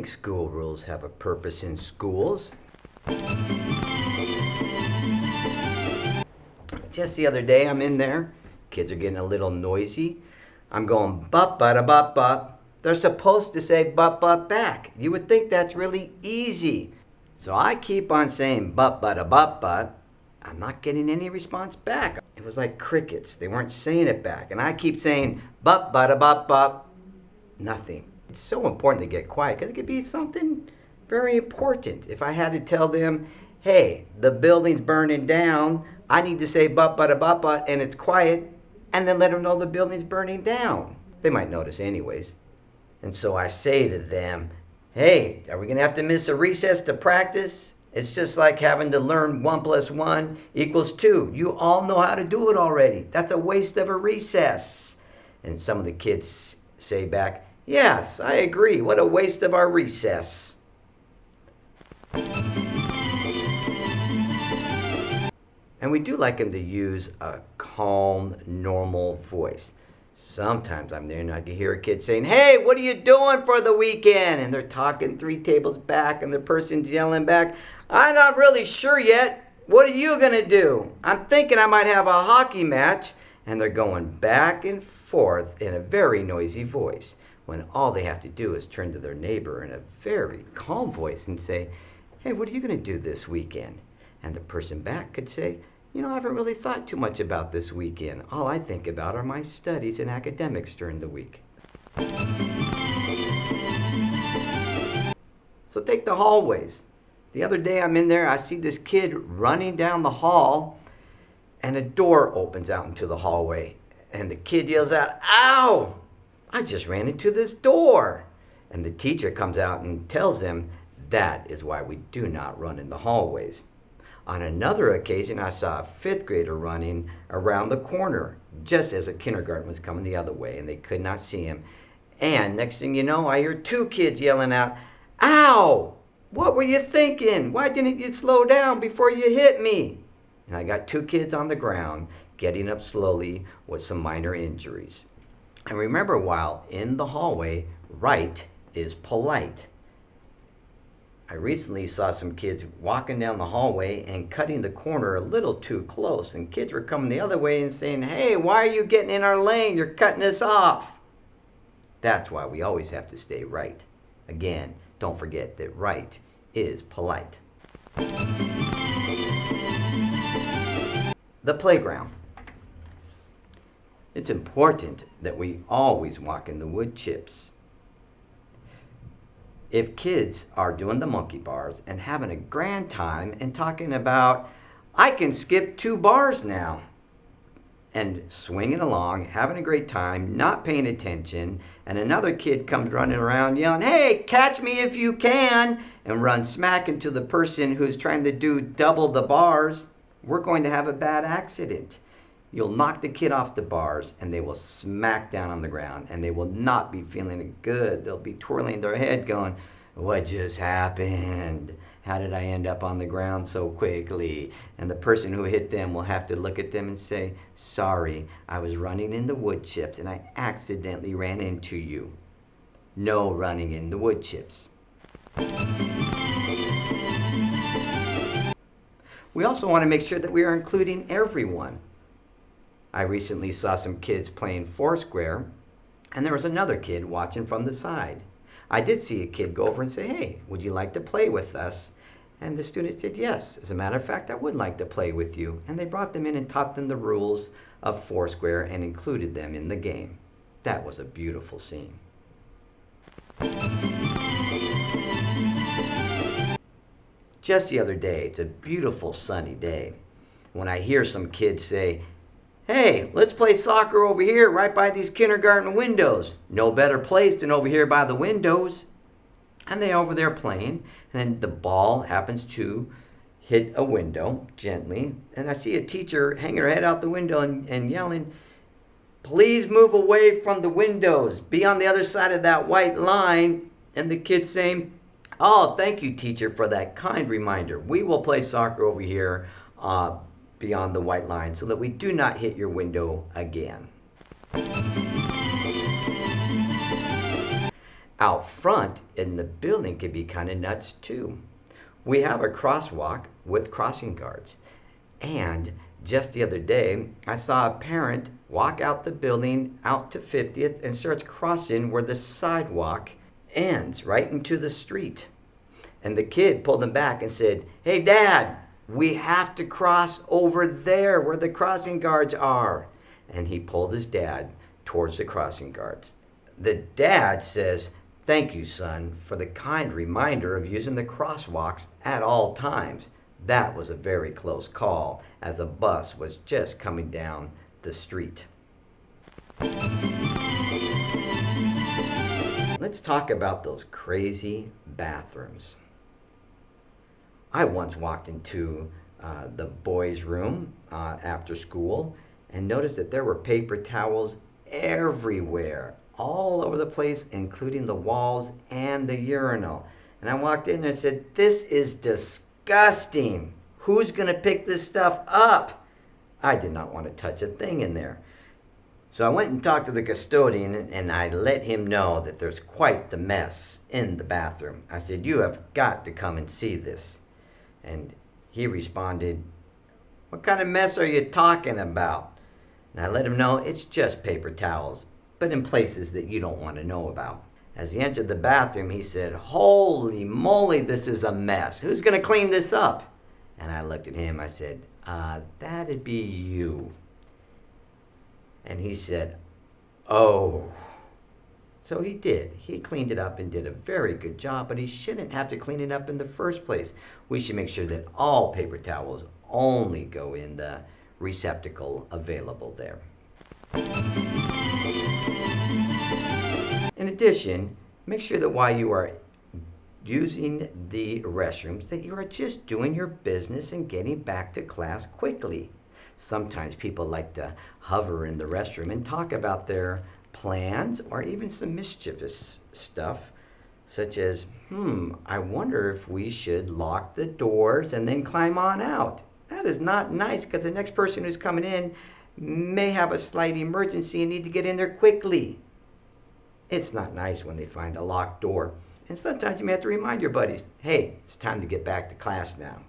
think school rules have a purpose in schools. Just the other day, I'm in there. Kids are getting a little noisy. I'm going, bup, bada, bup, bup. They're supposed to say bup, bup back. You would think that's really easy. So I keep on saying bup, bada, bup, bup. I'm not getting any response back. It was like crickets. They weren't saying it back. And I keep saying bup, bada, bup, bup. Nothing. It's so important to get quiet because it could be something very important. If I had to tell them, hey, the building's burning down, I need to say bup, bada, bup, bup, and it's quiet, and then let them know the building's burning down. They might notice anyways. And so I say to them, hey, are we going to have to miss a recess to practice? It's just like having to learn 1 + 1 = 2. You all know how to do it already. That's a waste of a recess. And some of the kids say back, yes, I agree. What a waste of our recess. And we do like them to use a calm, normal voice. Sometimes I'm there and I can hear a kid saying, hey, what are you doing for the weekend? And they're talking 3 tables back and the person's yelling back, I'm not really sure yet. What are you going to do? I'm thinking I might have a hockey match. And they're going back and forth in a very noisy voice when all they have to do is turn to their neighbor in a very calm voice and say, hey, what are you going to do this weekend? And the person back could say, you know, I haven't really thought too much about this weekend. All I think about are my studies and academics during the week. So take the hallways. The other day I'm in there, I see this kid running down the hall, and a door opens out into the hallway. And the kid yells out, ow! I just ran into this door. And the teacher comes out and tells him that is why we do not run in the hallways. On another occasion, I saw a 5th grader running around the corner just as a kindergarten was coming the other way, and they could not see him. And next thing you know, I hear 2 kids yelling out, ow! What were you thinking? Why didn't you slow down before you hit me? And I got 2 kids on the ground getting up slowly with some minor injuries. And remember, while in the hallway, right is polite. I recently saw some kids walking down the hallway and cutting the corner a little too close. And kids were coming the other way and saying, hey, why are you getting in our lane? You're cutting us off. That's why we always have to stay right. Again, don't forget that right is polite. The playground. It's important that we always walk in the wood chips. If kids are doing the monkey bars and having a grand time and talking about, I can skip 2 bars now, and swinging along, having a great time, not paying attention, and another kid comes running around yelling, hey, catch me if you can, and run smack into the person who's trying to do double the bars, we're going to have a bad accident. You'll knock the kid off the bars and they will smack down on the ground and they will not be feeling good. They'll be twirling their head going, what just happened? How did I end up on the ground so quickly? And the person who hit them will have to look at them and say, sorry, I was running in the wood chips and I accidentally ran into you. No running in the wood chips. We also want to make sure that we are including everyone. I recently saw some kids playing Foursquare, and there was another kid watching from the side. I did see a kid go over and say, hey, would you like to play with us? And the student said, yes, as a matter of fact, I would like to play with you. And they brought them in and taught them the rules of Foursquare and included them in the game. That was a beautiful scene. Just the other day, it's a beautiful sunny day, when I hear some kids say, hey, let's play soccer over here right by these kindergarten windows. No better place than over here by the windows. And they're over there playing, and then the ball happens to hit a window gently. And I see a teacher hanging her head out the window and yelling, please move away from the windows. Be on the other side of that white line. And the kid's saying, oh, thank you, teacher, for that kind reminder. We will play soccer over here beyond the white line so that we do not hit your window again. Out front in the building can be kind of nuts too. We have a crosswalk with crossing guards. And just the other day, I saw a parent walk out the building out to 50th and starts crossing where the sidewalk ends right into the street. And the kid pulled him back and said, "Hey, Dad, we have to cross over there where the crossing guards are." And he pulled his dad towards the crossing guards. The dad says, "Thank you, son, for the kind reminder of using the crosswalks at all times. That was a very close call as a bus was just coming down the street." Let's talk about those crazy bathrooms. I once walked into the boys' room after school and noticed that there were paper towels everywhere, all over the place, including the walls and the urinal. And I walked in there and said, "This is disgusting. Who's going to pick this stuff up?" I did not want to touch a thing in there. So I went and talked to the custodian and I let him know that there's quite the mess in the bathroom. I said, "You have got to come and see this." And he responded, "What kind of mess are you talking about?" And I let him know it's just paper towels, but in places that you don't want to know about. As he entered the bathroom, he said, "Holy moly, this is a mess. Who's going to clean this up?" And I looked at him, I said, "That'd be you." And he said, "Oh." So he did. He cleaned it up and did a very good job, but he shouldn't have to clean it up in the first place. We should make sure that all paper towels only go in the receptacle available there. In addition, make sure that while you are using the restrooms, that you are just doing your business and getting back to class quickly. Sometimes people like to hover in the restroom and talk about their plans or even some mischievous stuff, such as, I wonder if we should lock the doors and then climb on out. That is not nice because the next person who's coming in may have a slight emergency and need to get in there quickly. It's not nice when they find a locked door. And sometimes you may have to remind your buddies, "Hey, it's time to get back to class now."